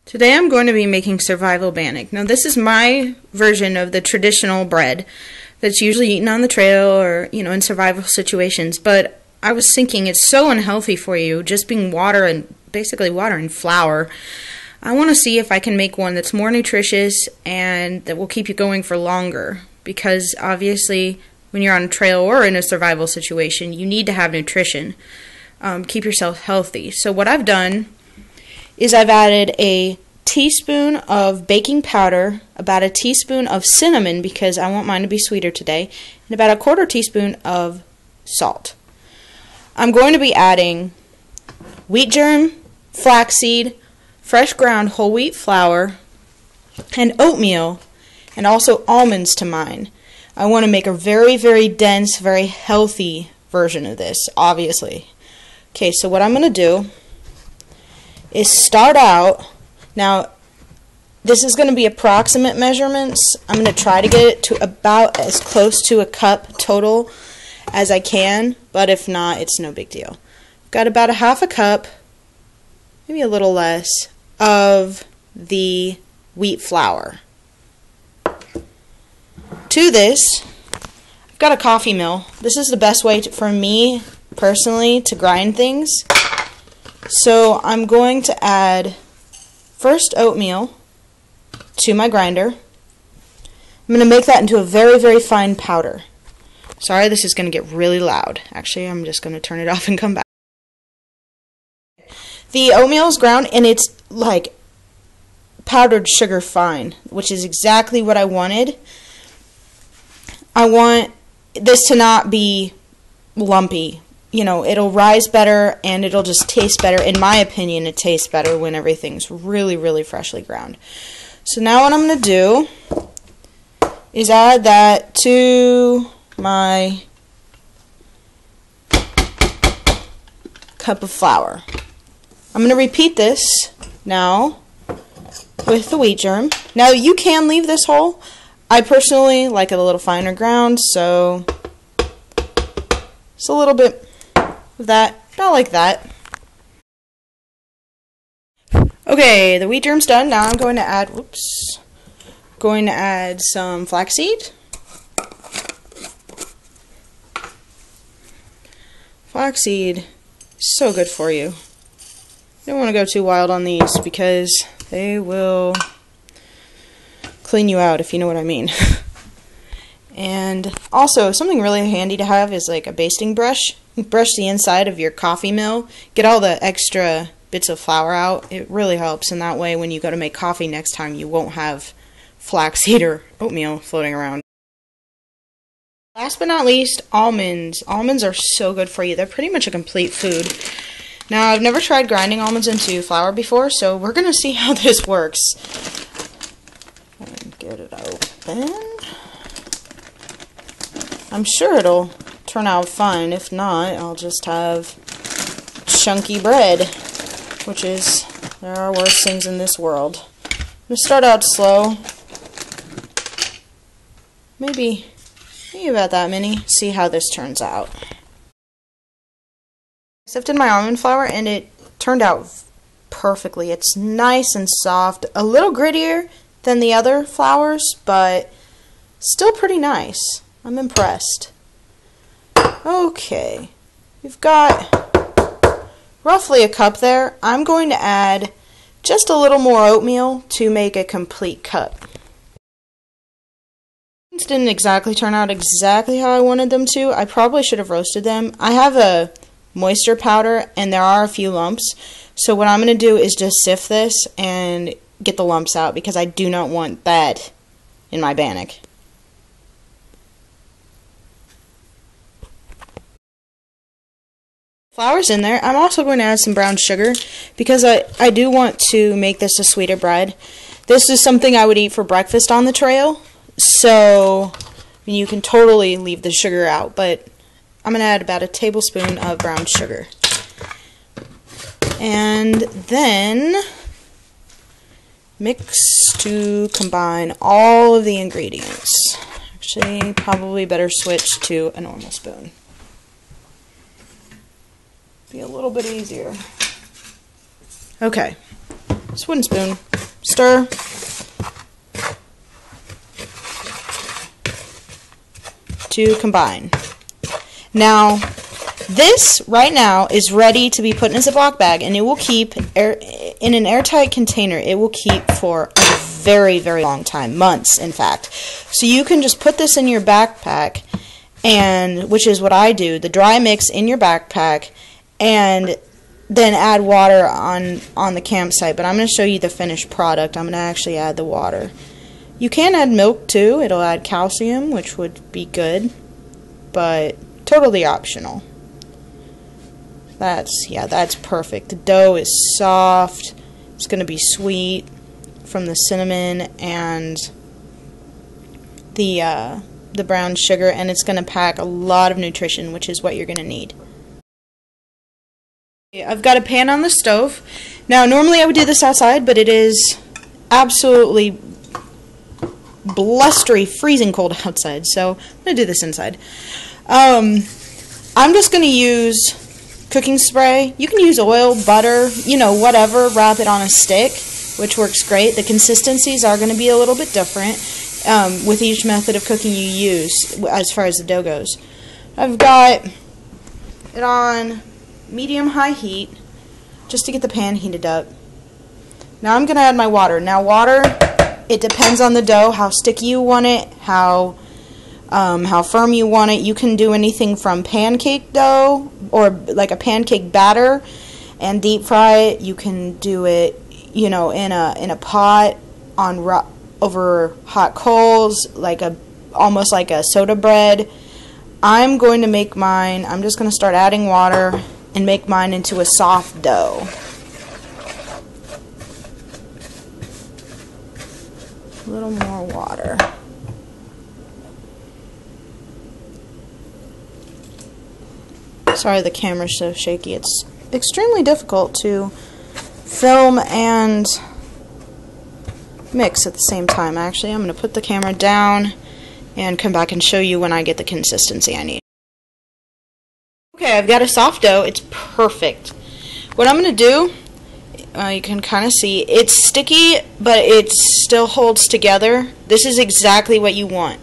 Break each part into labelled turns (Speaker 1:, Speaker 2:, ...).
Speaker 1: Today I'm going to be making survival bannock. Now this is my version of the traditional bread that's usually eaten on the trail or, in survival situations, but I was thinking it's so unhealthy for you, just being basically water and flour. I want to see if I can make one that's more nutritious and that will keep you going for longer, because obviously when you're on a trail or in a survival situation, you need to have nutrition. Keep yourself healthy. So what I've done is I've added a teaspoon of baking powder, about a teaspoon of cinnamon because I want mine to be sweeter today, and about a quarter teaspoon of salt. I'm going to be adding wheat germ, flaxseed, fresh ground whole wheat flour, and oatmeal, and also almonds to mine. I want to make a very, very dense, very healthy version of this, obviously. Okay, so what I'm going to do is start out. Now, this is going to be approximate measurements. I'm going to try to get it to about as close to a cup total as I can, but if not, it's no big deal. I've got about a half a cup, maybe a little less, of the wheat flour. To this, I've got a coffee mill. This is the best way for me, personally, to grind things. So I'm going to add first oatmeal to my grinder. I'm going to make that into a very, very fine powder. Sorry, this is going to get really loud. Actually, I'm just going to turn it off and come back. The oatmeal is ground and it's like powdered sugar fine, which is exactly what I wanted. I want this to not be lumpy. It'll rise better and it'll just taste better. In my opinion, it tastes better when everything's really, really freshly ground. So now what I'm going to do is add that to my cup of flour. I'm going to repeat this now with the wheat germ. Now you can leave this whole. I personally like it a little finer ground, so it's a little bit of that, not like that. Okay, the wheat germ's done. Now I'm going to add, some flaxseed. Flaxseed is so good for you. You don't want to go too wild on these because they will clean you out, if you know what I mean. And also, something really handy to have is like a basting brush. Brush the inside of your coffee mill, get all the extra bits of flour out. It really helps, and that way when you go to make coffee next time, you won't have flaxseed or oatmeal floating around. Last but not least, almonds. Almonds are so good for you. They're pretty much a complete food. Now, I've never tried grinding almonds into flour before, so we're going to see how this works. And get it open. I'm sure it'll turn out fine. If not, I'll just have chunky bread, which is, there are worse things in this world. I'm going to start out slow. Maybe about that many. See how this turns out. I sifted my almond flour and it turned out perfectly. It's nice and soft, a little grittier than the other flours, but still pretty nice. I'm impressed. Okay, we've got roughly a cup there. I'm going to add just a little more oatmeal to make a complete cup. These didn't exactly turn out exactly how I wanted them to. I probably should have roasted them. I have a moisture powder and there are a few lumps, so what I'm going to do is just sift this and get the lumps out because I do not want that in my bannock. Flour's in there. I'm also going to add some brown sugar because I do want to make this a sweeter bread. This is something I would eat for breakfast on the trail, so you can totally leave the sugar out, but I'm going to add about a tablespoon of brown sugar. And then mix to combine all of the ingredients. Actually, probably better switch to a normal spoon. Be a little bit easier. Okay, this wooden spoon Stir. To combine. Now, this right now is ready to be put in a Ziploc bag, and it will keep in an airtight container. It will keep for a very, very long time, months, in fact. So you can just put this in your backpack, and which is what I do, the dry mix in your backpack, and then add water on the campsite. But I'm going to show you the finished product. I'm going to actually add the water. You can add milk too. It'll add calcium, which would be good, but totally optional. That's perfect. The dough is soft. It's going to be sweet from the cinnamon and the brown sugar, and it's going to pack a lot of nutrition, which is what you're going to need. I've got a pan on the stove. Now, normally I would do this outside, but it is absolutely blustery, freezing cold outside, so I'm going to do this inside. I'm just going to use cooking spray. You can use oil, butter, you know, whatever. Wrap it on a stick, which works great. The consistencies are going to be a little bit different with each method of cooking you use as far as the dough goes. I've got it on medium-high heat just to get the pan heated up. Now I'm going to add my water. Now water, it depends on the dough, how sticky you want it, how firm you want it. You can do anything from pancake dough or like a pancake batter and deep fry it. You can do it, you know, in a pot on over hot coals, like almost like a soda bread. I'm going to make mine. I'm just going to start adding water and make mine into a soft dough. A little more water. Sorry the camera's so shaky. It's extremely difficult to film and mix at the same time. Actually, I'm going to put the camera down and come back and show you when I get the consistency I need. Okay, I've got a soft dough. It's perfect. What I'm going to do, you can kind of see, it's sticky, but it still holds together. This is exactly what you want.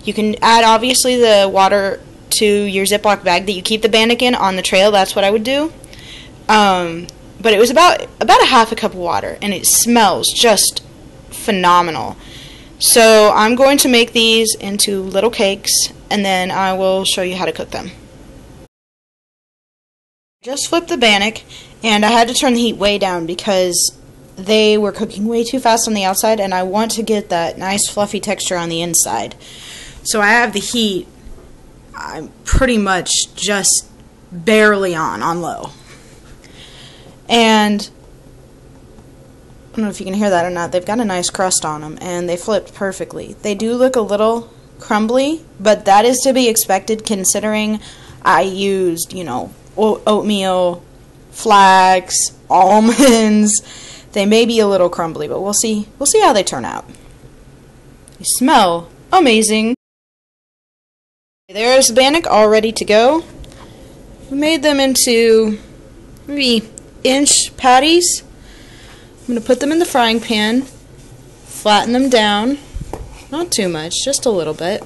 Speaker 1: You can add, obviously, the water to your Ziploc bag that you keep the Bannock in on the trail. That's what I would do. But it was about a half a cup of water, and it smells just phenomenal. So I'm going to make these into little cakes, and then I will show you how to cook them. Just flipped the Bannock, and I had to turn the heat way down because they were cooking way too fast on the outside, and I want to get that nice fluffy texture on the inside. So I have the heat, I'm pretty much just barely on low. And I don't know if you can hear that or not, they've got a nice crust on them, and they flipped perfectly. They do look a little crumbly, but that is to be expected considering I used, you know, oatmeal, flax, almonds. They may be a little crumbly, but we'll see how they turn out. They smell amazing. There's the Bannock all ready to go. We made them into maybe inch patties. I'm going to put them in the frying pan, flatten them down, not too much, just a little bit.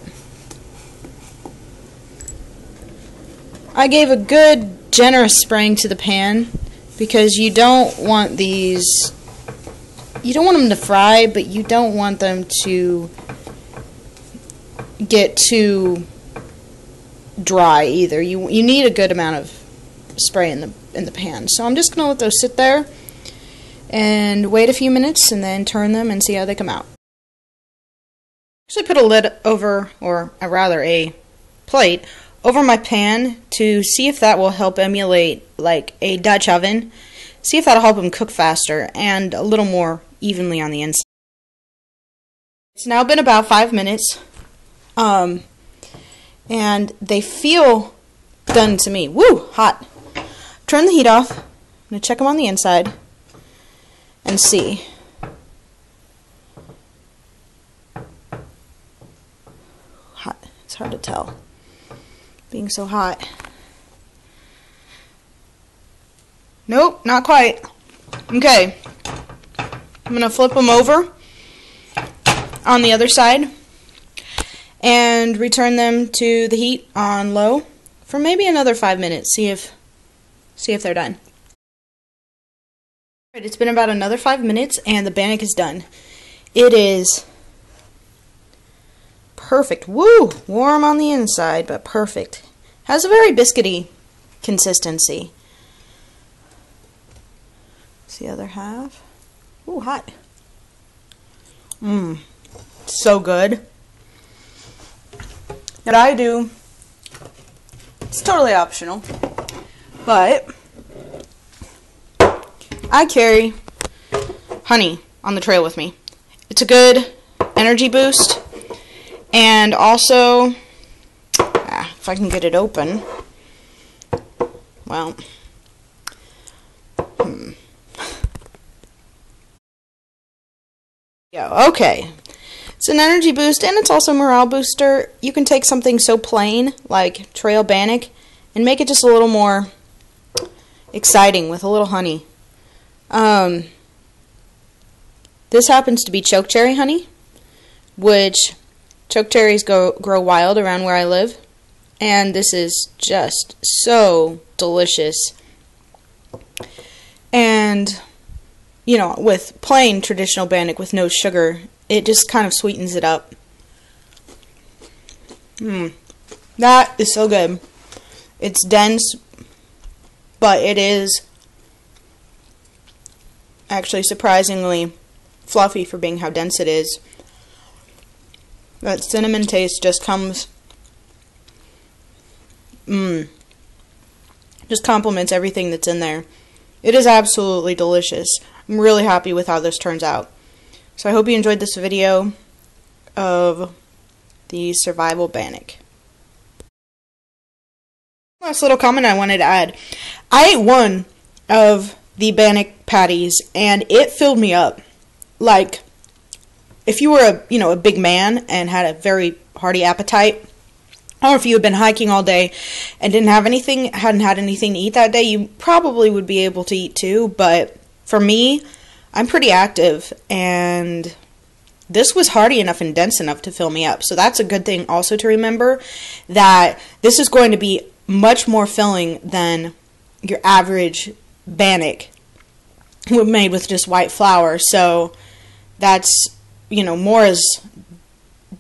Speaker 1: I gave a good generous spraying to the pan because you don't want these, you don't want them to fry, but you don't want them to get too dry either. You need a good amount of spray in the pan. So I'm just going to let those sit there and wait a few minutes and then turn them and see how they come out. Actually put a lid over, or rather a plate over my pan to see if that will help emulate like a Dutch oven. See if that'll help them cook faster and a little more evenly on the inside. It's now been about 5 minutes. And they feel done to me. Woo! Hot. Turn the heat off. I'm going to check them on the inside and see. Hot. It's hard to tell. Being so hot. Nope, not quite. Okay. I'm going to flip them over on the other side and return them to the heat on low for maybe another 5 minutes. See if they're done. Alright, it's been about another 5 minutes and the Bannock is done. It is perfect. Woo! Warm on the inside, but perfect. Has a very biscuity consistency. It's the other half. Ooh, hot. So good. What I do, it's totally optional, but I carry honey on the trail with me. It's a good energy boost, and also, if I can get it open, well, yeah, okay. It's an energy boost, and it's also a morale booster. You can take something so plain, like trail Bannock, and make it just a little more exciting with a little honey. This happens to be chokecherry honey, which chokecherries grow wild around where I live, and this is just so delicious. And, you know, with plain traditional Bannock with no sugar, it just kind of sweetens it up. That is so good. It's dense, but it is actually surprisingly fluffy for being how dense it is. That cinnamon taste just comes, just complements everything that's in there. It is absolutely delicious. I'm really happy with how this turns out. So I hope you enjoyed this video of the survival Bannock. Last little comment I wanted to add. I ate one of the Bannock patties and it filled me up. Like, if you were a big man and had a very hearty appetite, or if you had been hiking all day and hadn't had anything to eat that day, you probably would be able to eat too. But for me, I'm pretty active, and this was hearty enough and dense enough to fill me up. So that's a good thing also to remember, that this is going to be much more filling than your average Bannock made with just white flour. So that's, more is,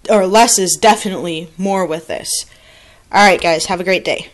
Speaker 1: or less is definitely more with this. Alright guys, have a great day.